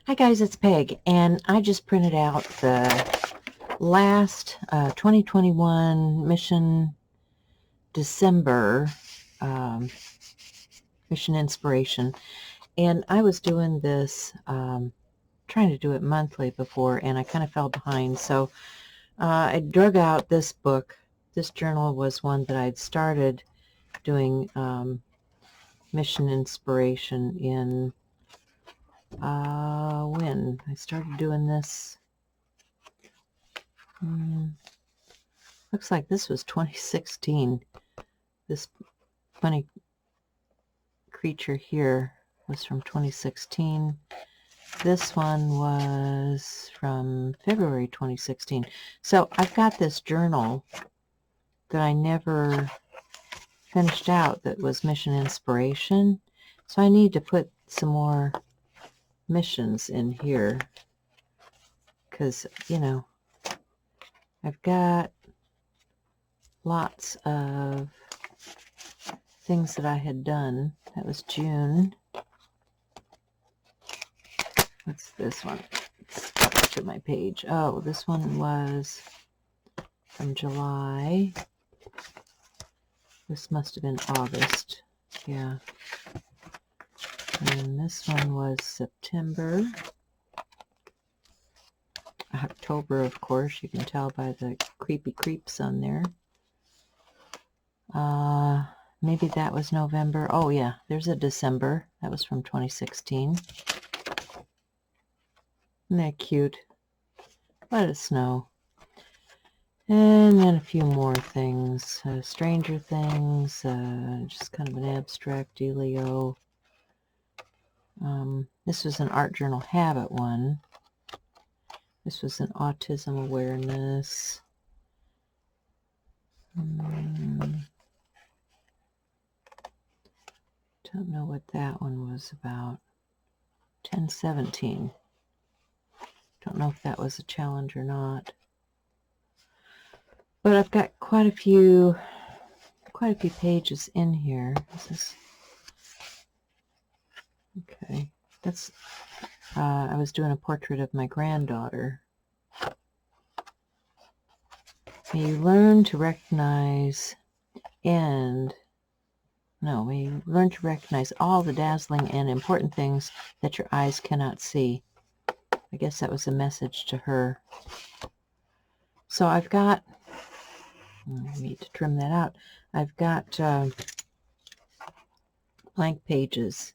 Hi guys, it's Peg, and I just printed out the last 2021 Mission December Mission Inspiration, and I was doing this, trying to do it monthly before, and I kind of fell behind, so I drug out this book. This journal was one that I'd started doing Mission Inspiration in when I started doing this. Looks like this was 2016. This funny creature here was from 2016. This one was from February 2016. So I've got this journal that I never finished out that was Mission Inspiration. So I need to put some more missions in here because, you know, I've got lots of things that I had done. That was June. What's this one? Let's go to my page. Oh, this one was from July. This must have been August. Yeah. And this one was September. October, of course. You can tell by the creepy creeps on there. Maybe that was November. Oh, yeah. There's a December. That was from 2016. Isn't that cute? Let it snow. And then a few more things. Stranger Things. Just kind of an abstract dealio. This was an Art Journal Habit one. This was an Autism Awareness. Don't know what that one was about. 1017. Don't know if that was a challenge or not. But I've got quite a few pages in here. This is okay. That's I was doing a portrait of my granddaughter. May you learn to recognize all the dazzling and important things that your eyes cannot see. I guess that was a message to her. So I've got, I need to trim that out. I've got blank pages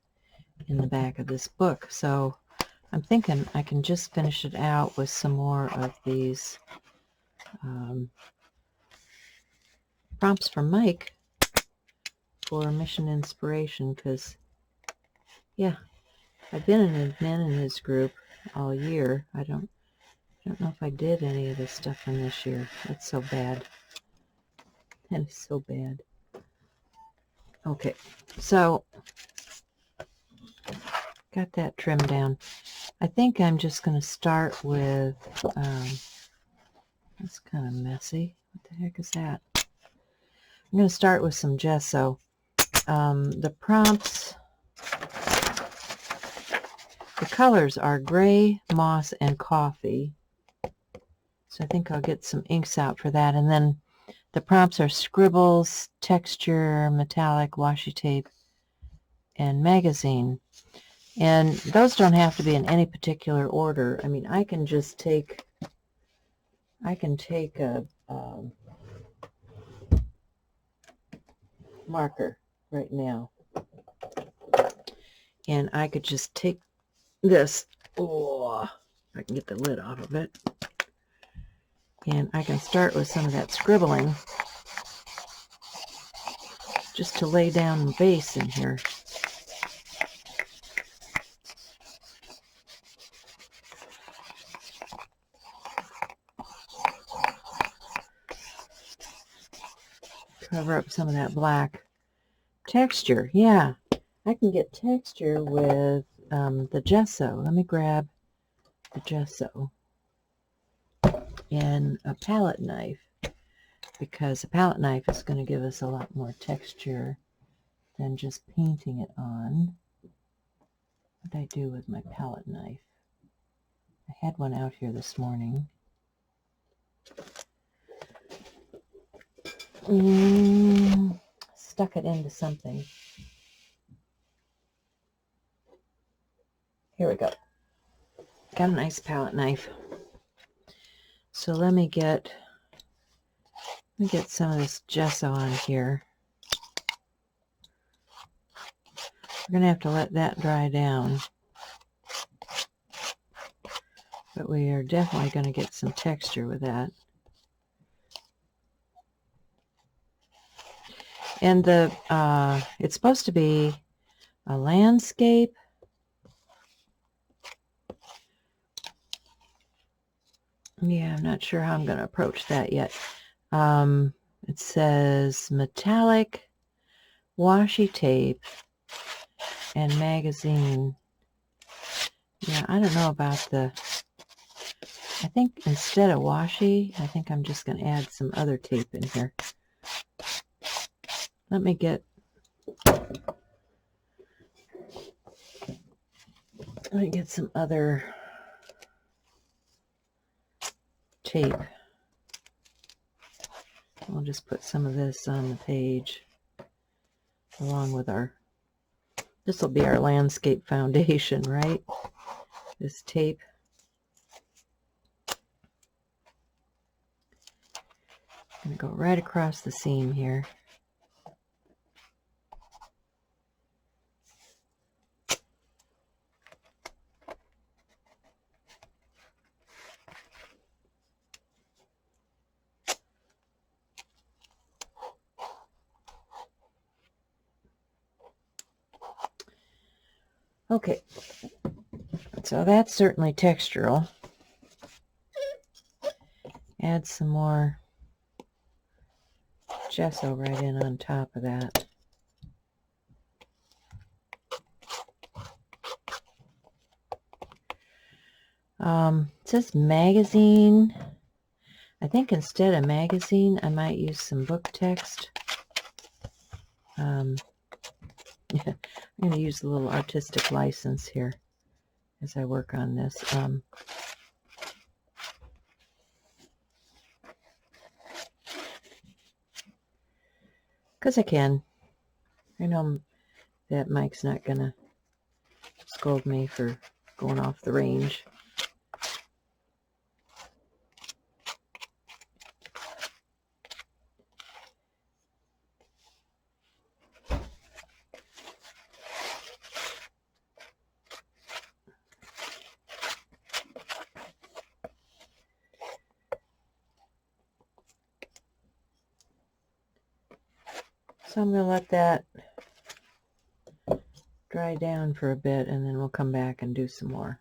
in the back of this book. So I'm thinking I can just finish it out with some more of these prompts from Mike for Mission Inspiration, because, yeah, I've been an admin in his group all year. I don't know if I did any of this stuff from this year. That's so bad. That is so bad. Okay, so got that trimmed down. I think I'm just going to start with, that's kind of messy. What the heck is that? I'm going to start with some gesso. The prompts, the colors are gray, moss, and coffee. So I think I'll get some inks out for that. And then the prompts are scribbles, texture, metallic, washi tape, and magazine. And those don't have to be in any particular order. I mean, I can just take, a marker right now, and I could just take this. Oh, I can get the lid off of it. And I can start with some of that scribbling just to lay down the base in here. Cover up some of that black. Texture, yeah. I can get texture with the gesso. Let me grab the gesso and a palette knife, because a palette knife is going to give us a lot more texture than just painting it on. What do I do with my palette knife? I had one out here this morning. Stuck it into something. Here we go. Got a nice palette knife. So let me get some of this gesso on here. We're going to have to let that dry down. But we are definitely going to get some texture with that. And the it's supposed to be a landscape. Yeah, I'm not sure how I'm going to approach that yet. It says metallic washi tape and magazine. Yeah, I don't know about the... I think instead of washi, I think I'm just going to add some other tape in here. Let me get some other tape. We'll just put some of this on the page along with our... This will be our landscape foundation, right? This tape. I'm going to go right across the seam here. Okay, so that's certainly textural. Add some more gesso right in on top of that. It says magazine. I think instead of magazine, I might use some book text. I'm going to use a little artistic license here as I work on this. Because I can. I know that Mike's not going to scold me for going off the range. So I'm going to let that dry down for a bit, and then we'll come back and do some more.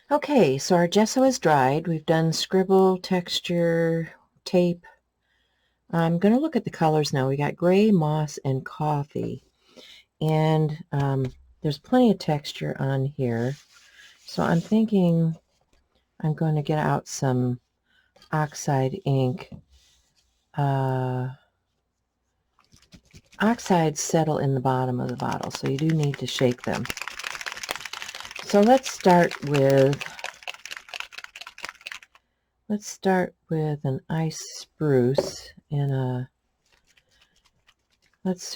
Okay, so our gesso is dried. We've done scribble, texture, tape. I'm going to look at the colors now. We got gray, moss, and coffee. And there's plenty of texture on here. So I'm thinking I'm going to get out some oxide ink. Oxides settle in the bottom of the bottle, so you do need to shake them. So let's start with an ice spruce in a...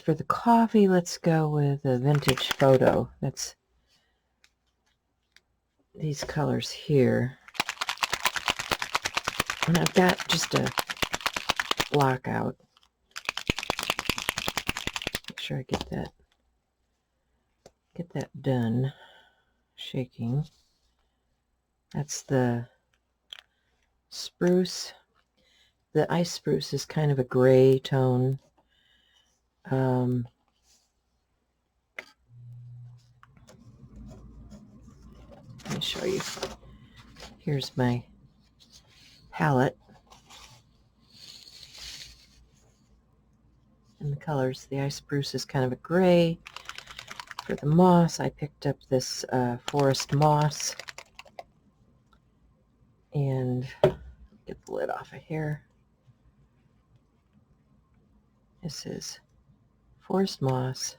for the coffee, let's go with a vintage photo. That's these colors here. And I've got just a block out. Make sure I get that done. Shaking. That's the spruce. The ice spruce is kind of a gray tone. me show you. Here's my palette. And the colors. The ice spruce is kind of a gray. For the moss, I picked up this forest moss. And get the lid off of here. This is forest moss.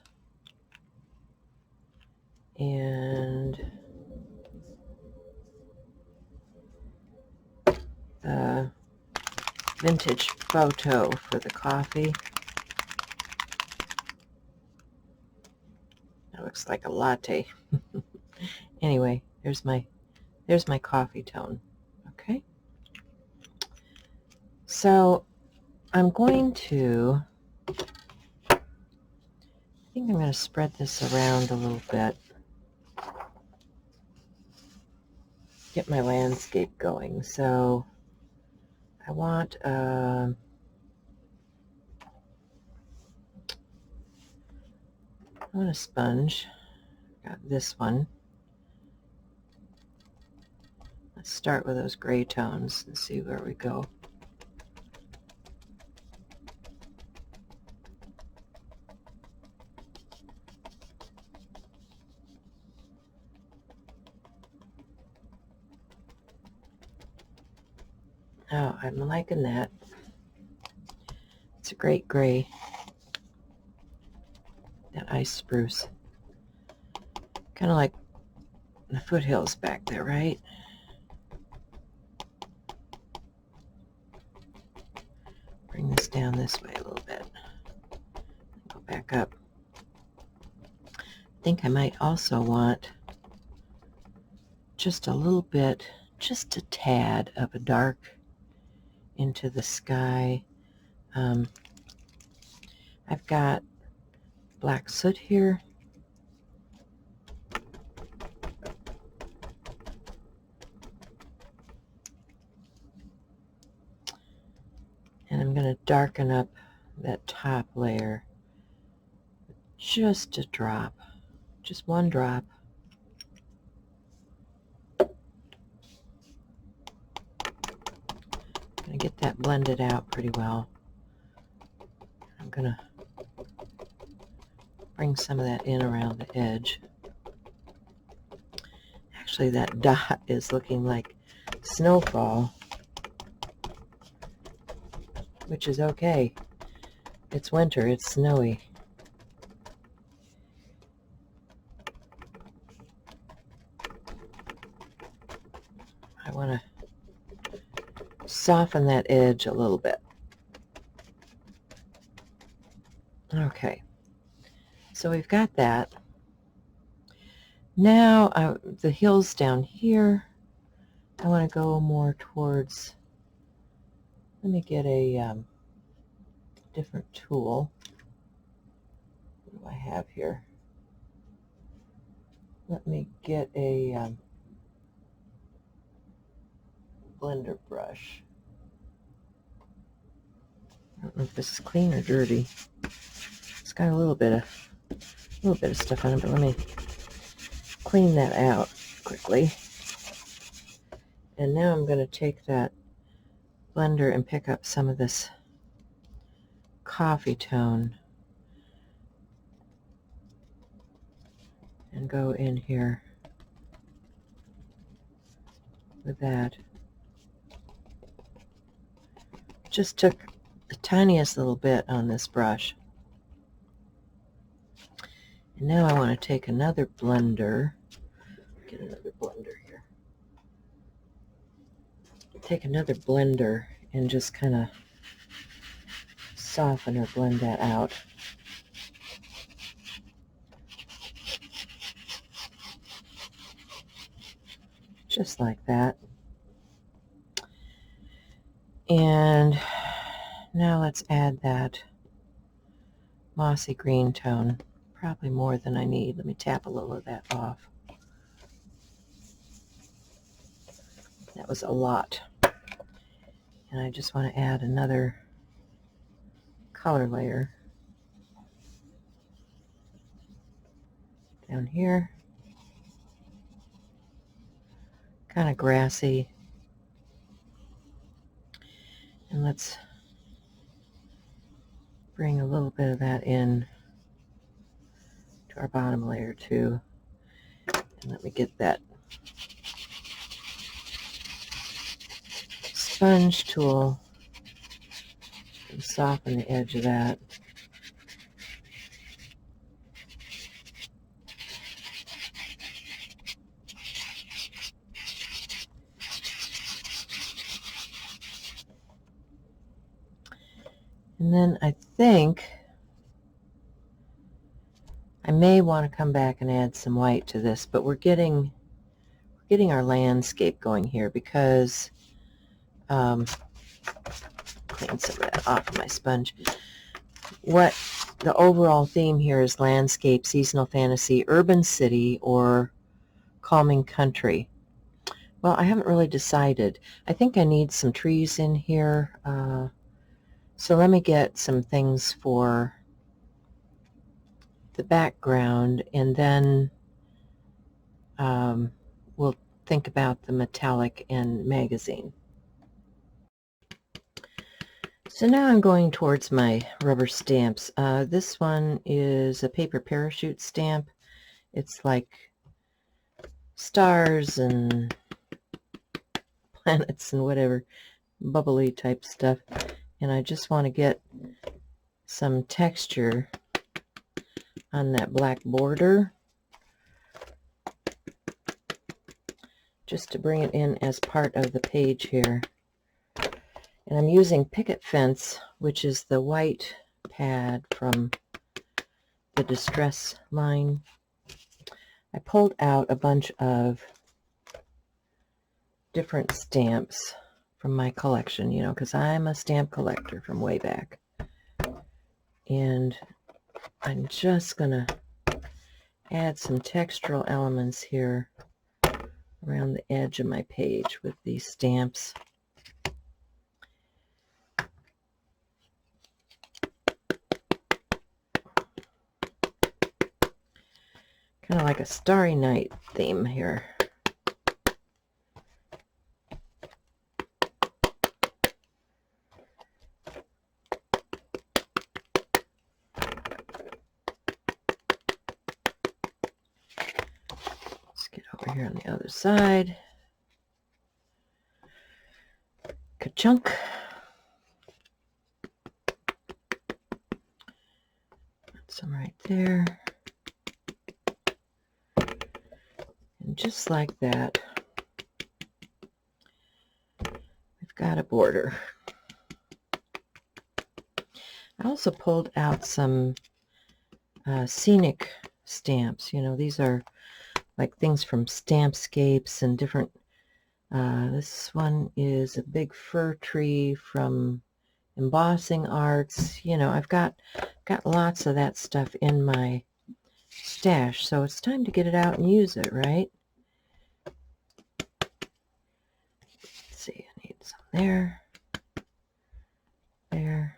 And vintage photo for the coffee. That looks like a latte. Anyway, there's my coffee tone. Okay. So I'm going to, I think I'm going to spread this around a little bit. Get my landscape going. So I want a sponge. Got this one. Let's start with those gray tones and see where we go. Oh, I'm liking that. It's a great gray. That ice spruce. Kind of like the foothills back there, right? Bring this down this way a little bit. Go back up. I think I might also want just a little bit, just a tad of a dark into the sky. I've got black soot here. And I'm going to darken up that top layer just a drop, just one drop. I'm going to get that blended out pretty well. I'm going to bring some of that in around the edge. Actually, that dot is looking like snowfall, which is okay. It's winter, it's snowy. I want to soften that edge a little bit. Okay, so we've got that. Now the hills down here, I want to go more towards, let me get a different tool. What do I have here? Let me get a blender brush. I don't know if this is clean or dirty. It's got a little bit of stuff on it, but let me clean that out quickly. And now I'm going to take that blender and pick up some of this coffee tone and go in here with that. Just took the tiniest little bit on this brush. And now I want to take another blender. Get another blender here. Take another blender and just kind of soften or blend that out. Just like that. And now let's add that mossy green tone. Probably more than I need. Let me tap a little of that off. That was a lot. And I just want to add another color layer down here. kind of grassy. And let's bring a little bit of that in to our bottom layer too. And let me get that sponge tool and soften the edge of that. And then I think I may want to come back and add some white to this, but we're getting our landscape going here because clean some of that off of my sponge. What the overall theme here is: landscape, seasonal fantasy, urban city, or calming country. Well, I haven't really decided. I think I need some trees in here. So let me get some things for the background, and then we'll think about the metallic and magazine. So now I'm going towards my rubber stamps. This one is a paper parachute stamp. It's like stars and planets and whatever, bubbly type stuff. And I just want to get some texture on that black border, just to bring it in as part of the page here. And I'm using Picket Fence, which is the white pad from the Distress line. I pulled out a bunch of different stamps from my collection, you know, because I'm a stamp collector from way back. And I'm just going to add some textural elements here around the edge of my page with these stamps. Kind of like a Starry Night theme here. Over here on the other side. Ka-chunk. Put some right there. And just like that, we've got a border. I also pulled out some scenic stamps. You know, these are like things from Stampscapes and different. This one is a big fir tree from Embossing Arts. You know, I've got lots of that stuff in my stash, so it's time to get it out and use it, right? Let's see, I need some there, there,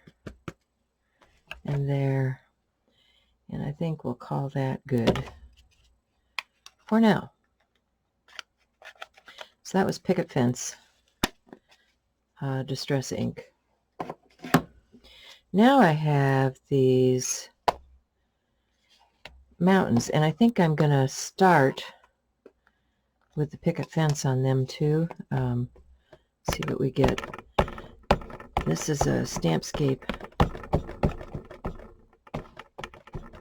and there, and I think we'll call that good for now. So that was Picket Fence, Distress ink. Now I have these mountains, and I think I'm going to start with the Picket Fence on them too. See what we get. This is a Stampscape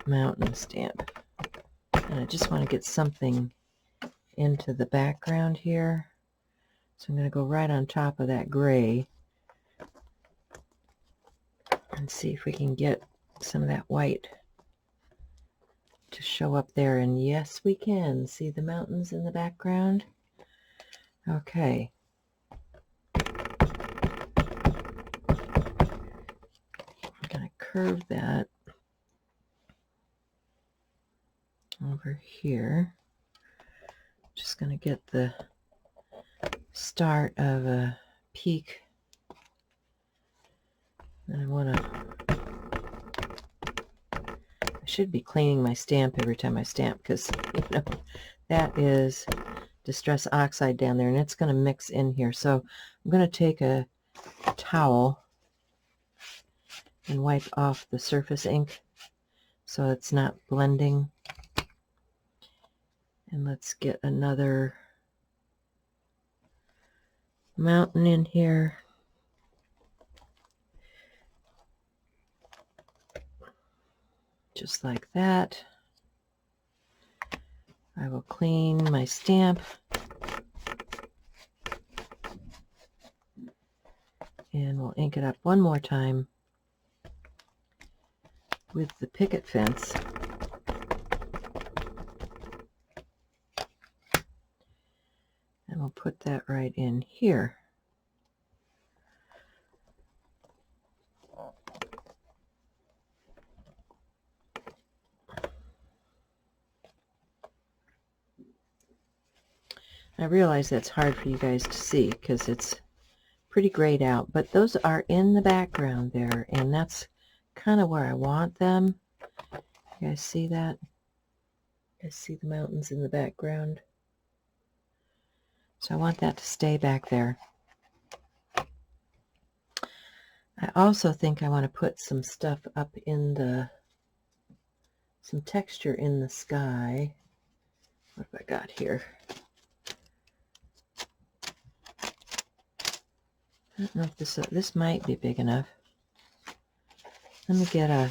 mountain stamp, and I just want to get something into the background here. So I'm going to go right on top of that gray and see if we can get some of that white to show up there. And yes, we can see the mountains in the background. Okay. I'm going to curve that over here. Just going to get the start of a peak. And I should be cleaning my stamp every time I stamp, because, you know, that is Distress Oxide down there, and it's going to mix in here. So I'm going to take a towel and wipe off the surface ink so it's not blending. And let's get another mountain in here. Just like that. I will clean my stamp. And we'll ink it up one more time with the picket fence. And we'll put that right in here. I realize that's hard for you guys to see because it's pretty grayed out, but those are in the background there, and that's kind of where I want them. You guys see that? You guys see the mountains in the background? So I want that to stay back there. I also think I want to put some stuff up in the, some texture in the sky. What have I got here? I don't know if this might be big enough. Let me get a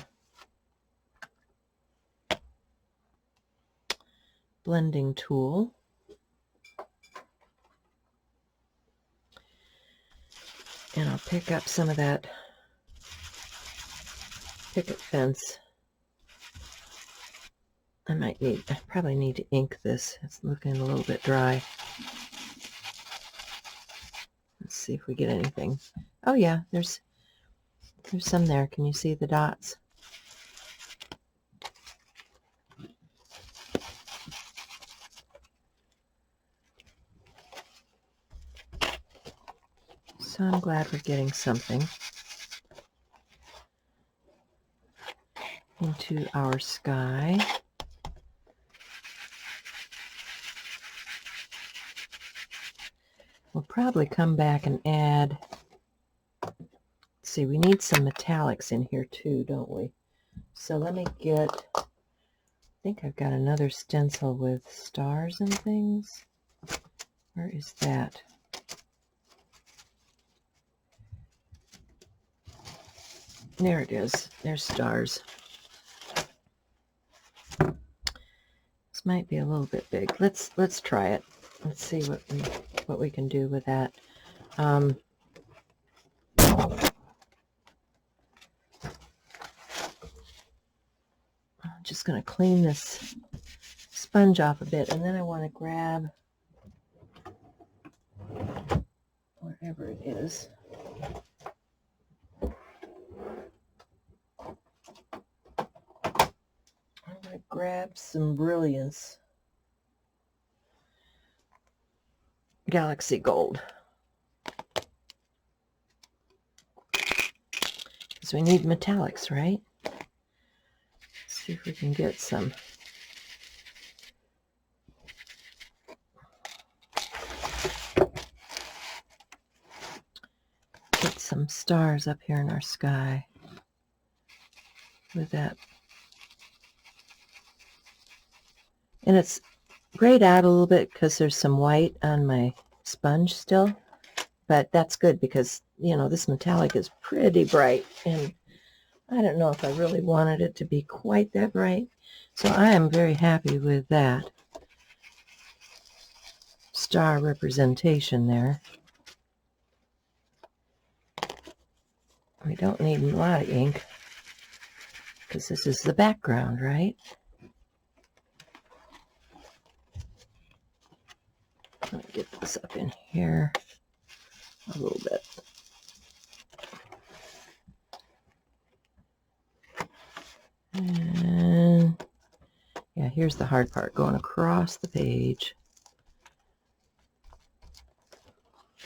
blending tool. And I'll pick up some of that picket fence. I probably need to ink this. It's looking a little bit dry. Let's see if we get anything. Oh yeah, there's some there. Can you see the dots? So I'm glad we're getting something into our sky. We'll probably come back and add, let's see, we need some metallics in here too, don't we? So let me get, I think I've got another stencil with stars and things. Where is that? There it is. There's stars. This might be a little bit big. Let's try it. Let's see what we can do with that. I'm just going to clean this sponge off a bit, and then I want to grab wherever it is. I'm going to grab some Brilliance Galaxy Gold. Because we need metallics, right? Let's see if we can get some. Get some stars up here in our sky with that. And it's grayed out a little bit because there's some white on my sponge still, but that's good because, you know, this metallic is pretty bright, and I don't know if I really wanted it to be quite that bright, so I am very happy with that star representation there. We don't need a lot of ink because this is the background, right? Let me get this up in here a little bit. And yeah, here's the hard part, going across the page.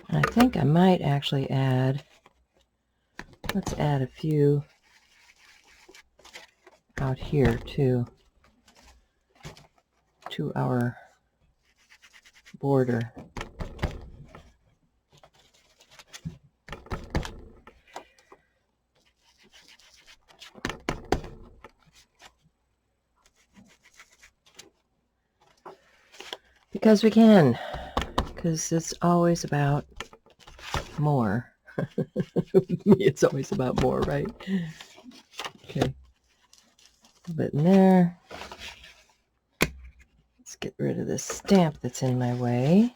And I think I might actually add, let's add a few out here too, to our border. Because we can, because it's always about more. With me, it's always about more, right? Okay, a little bit in there. Let's get rid of this stamp that's in my way.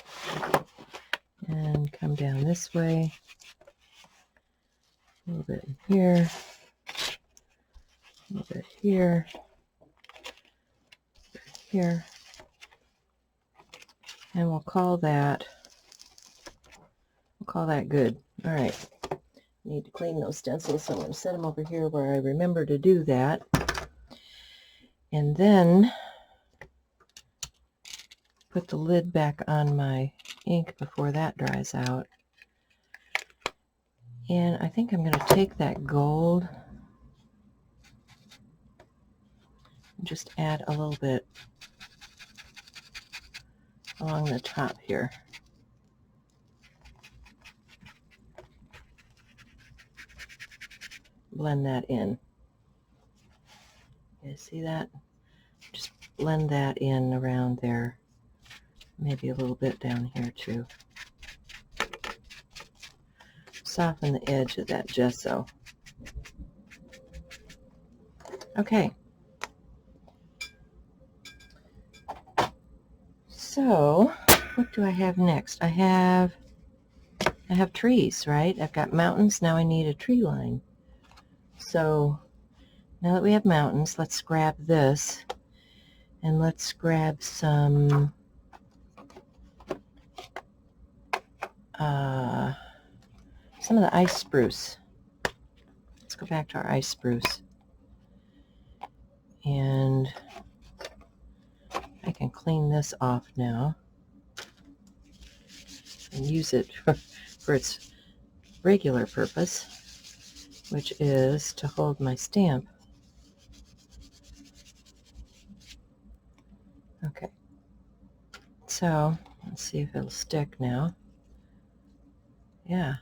And come down this way. A little bit in here. A little bit here. Here. And we'll call that good. All right. Need to clean those stencils, so I'm going to set them over here where I remember to do that. And then put the lid back on my ink before that dries out. And I think I'm going to take that gold and just add a little bit along the top here. Blend that in. You see that? Just blend that in around there. Maybe a little bit down here too. Soften the edge of that gesso. Okay. So, what do I have next? I have trees, right? I've got mountains. Now I need a tree line. So, now that we have mountains, let's grab this and let's grab some of the ice spruce. Let's go back to our ice spruce. And I can clean this off now and use it for its regular purpose, which is to hold my stamp. Okay, so let's see if it'll stick now. Yeah.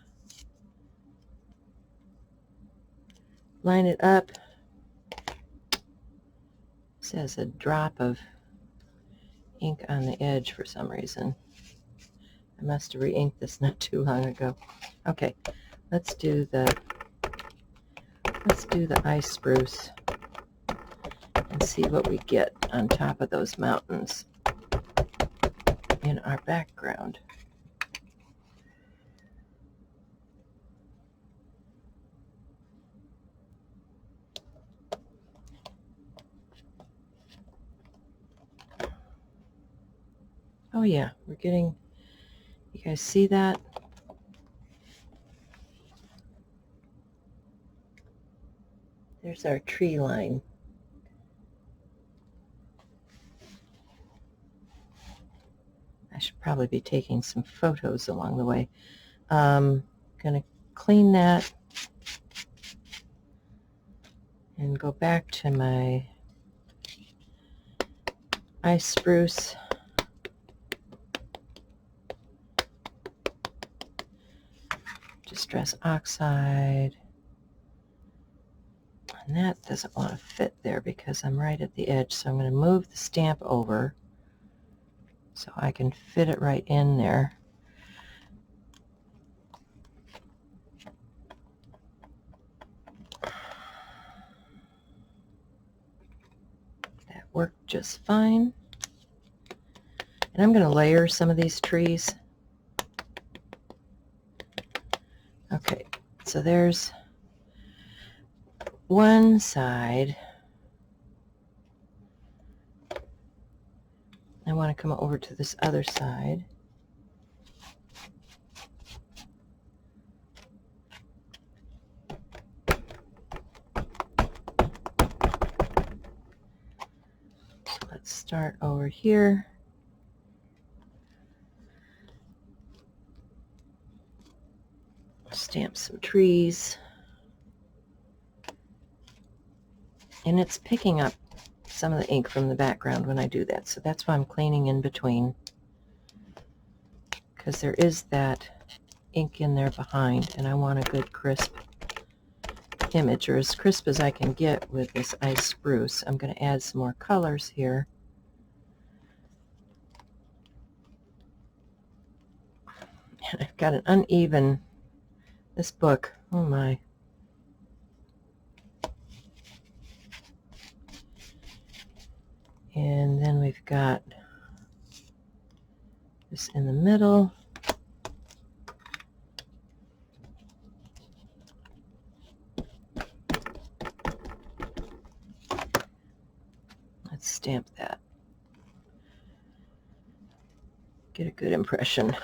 Line it up. It says a drop of ink on the edge for some reason. I must have re-inked this not too long ago. Okay, let's do the ice spruce and see what we get on top of those mountains in our background. Oh yeah, we're getting, you guys see that? There's our tree line. I should probably be taking some photos along the way. Gonna clean that and go back to my ice spruce. Distress oxide. And that doesn't want to fit there because I'm right at the edge, so I'm going to move the stamp over so I can fit it right in there. That worked just fine. And I'm going to layer some of these trees. Okay, so there's one side. I want to come over to this other side. Let's start over here. Stamp some trees. And it's picking up some of the ink from the background when I do that, so that's why I'm cleaning in between. because there is that ink in there behind, and I want a good crisp image, or as crisp as I can get with this ice spruce. I'm going to add some more colors here. And I've got an uneven, this book, oh my. And then we've got this in the middle. Let's stamp that. Get a good impression.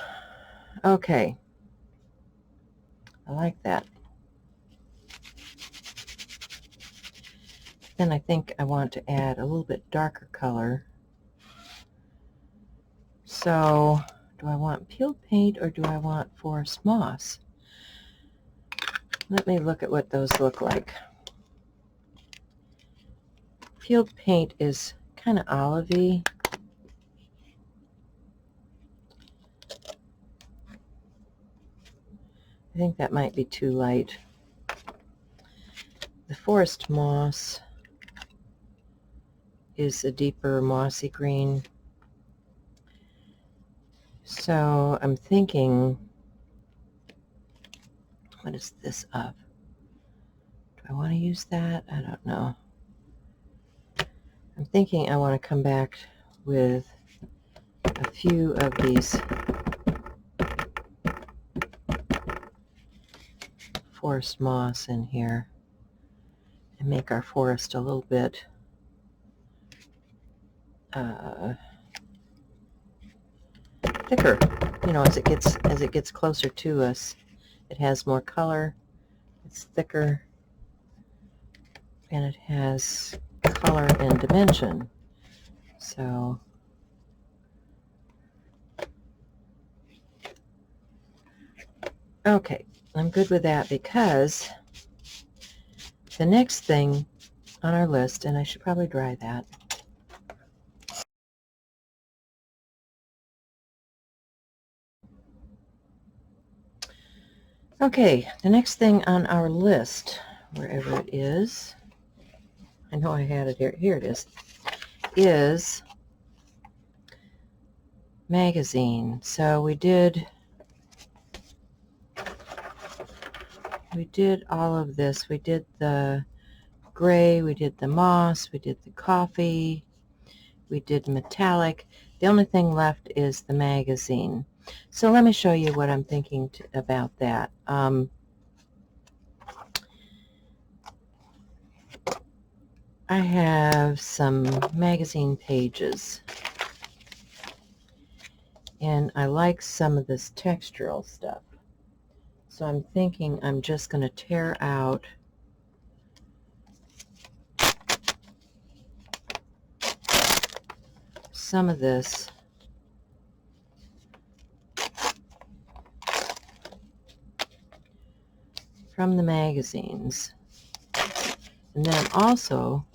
Okay. I like that. Then I think I want to add a little bit darker color. So, do I want peeled paint or do I want forest moss? Let me look at what those look like. Peeled paint is kind of olivey. I think that might be too light. The forest moss is a deeper mossy green. So I'm thinking, what is this of? Do I want to use that? I don't know. I'm thinking I want to come back with a few of these forest moss in here and make our forest a little bit thicker. You know, as it gets closer to us, it has more color, it's thicker, and it has color and dimension. So okay, I'm good with that, because the next thing on our list, and I should probably dry that. Okay, the next thing on our list, wherever it is, I know I had it here, here it is magazine. So we did all of this. We did the gray, we did the moss, we did the coffee, we did metallic. The only thing left is the magazine. So let me show you what I'm thinking about that. I have some magazine pages, and I like some of this textural stuff. So I'm thinking I'm just going to tear out some of this from the magazines. And then I'm also,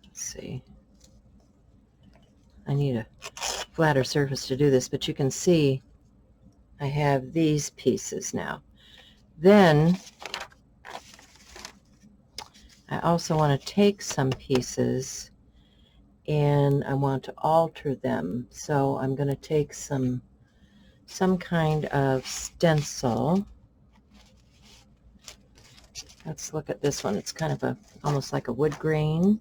let's see, I need a flatter surface to do this, but you can see I have these pieces now. Then I also want to take some pieces and I want to alter them. So I'm going to take some kind of stencil. Let's look at this one. It's kind of almost like a wood grain.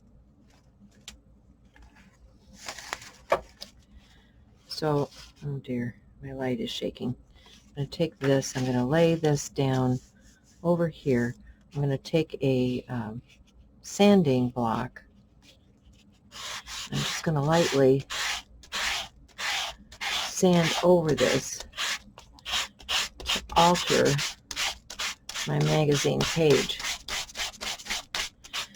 So, oh dear, my light is shaking. I'm going to take this, I'm going to lay this down over here. I'm going to take a sanding block. I'm just going to lightly sand over this to alter my magazine page.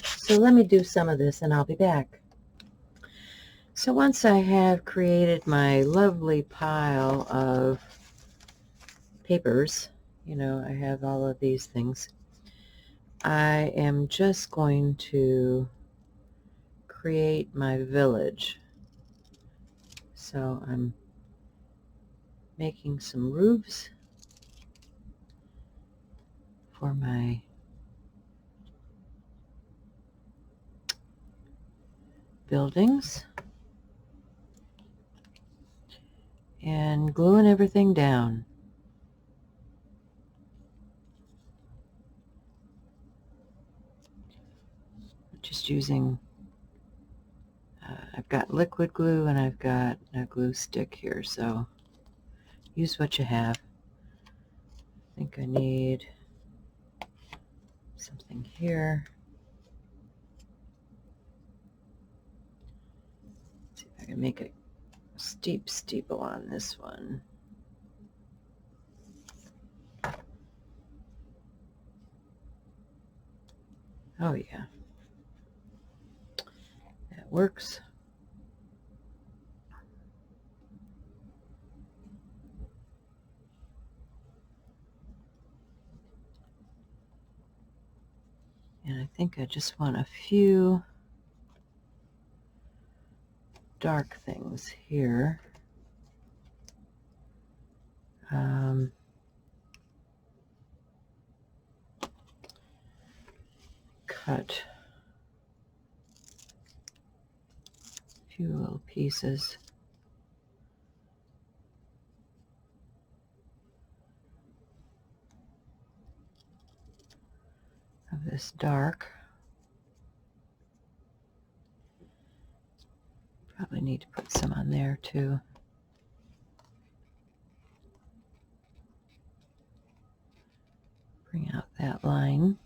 So let me do some of this and I'll be back. So once I have created my lovely pile of papers, you know, I have all of these things, I am just going to create my village. So I'm making some roofs for my buildings and gluing everything down. Just using, I've got liquid glue and I've got a glue stick here, so use what you have. I think I need something here. Let's see if I can make a steep steeple on this one. Oh yeah, that works. And I think I just want a few dark things here. Cut a few little pieces. Of this dark. Probably need to put some on there too. Bring out that line.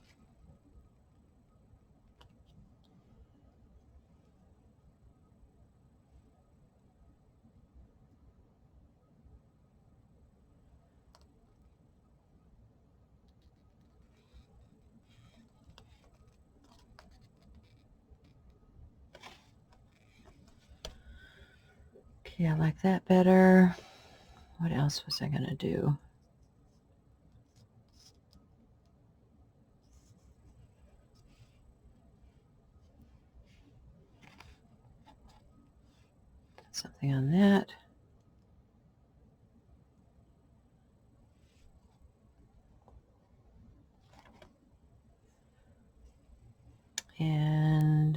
Okay, I like that better. What else was I going to do? Something on that. And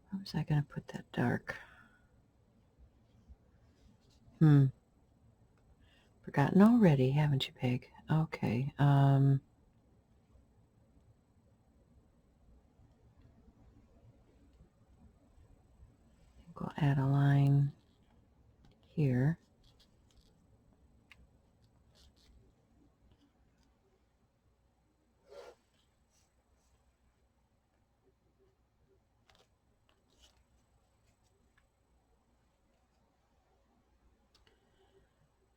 where was I going to put that dark? Forgotten already, haven't you, Peg? Okay. We'll add a line here.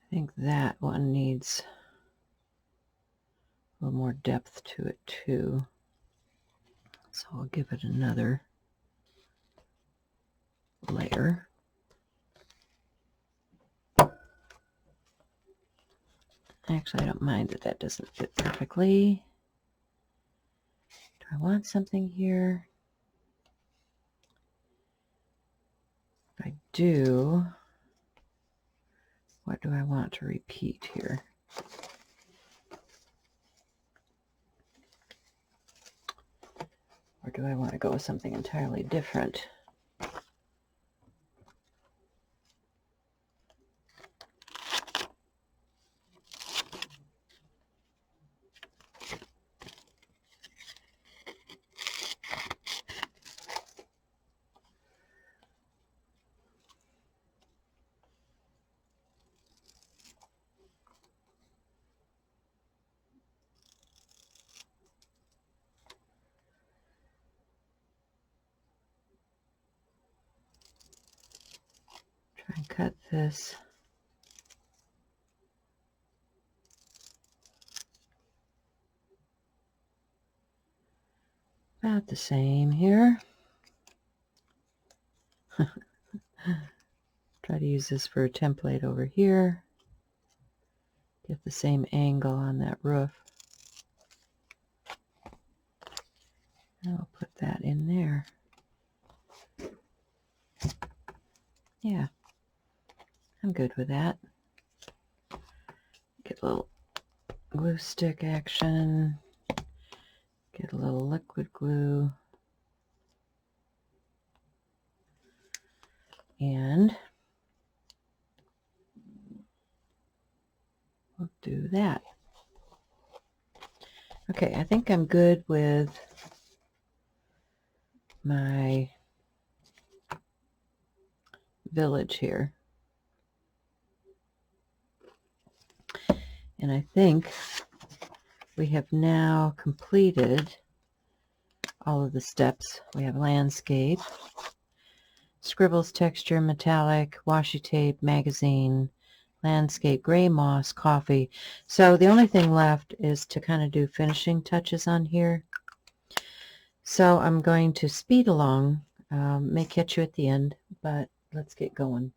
I think that one needs a little more depth to it too. So I'll give it another layer. Actually, I don't mind that that doesn't fit perfectly. Do I want something here? If I do, what do I want to repeat here? Or do I want to go with something entirely different? Try and cut this. About the same here. Try to use this for a template over here. Get the same angle on that roof. I'll put that in there. I'm good with that. Get a little glue stick action. Get a little liquid glue. And we'll do that. Okay, I think I'm good with my village here. And I think we have now completed all of the steps. We have landscape, scribbles, texture, metallic, washi tape, magazine, landscape, gray moss, coffee. So the only thing left is to kind of do finishing touches on here. So I'm going to speed along. May catch you at the end, but let's get going.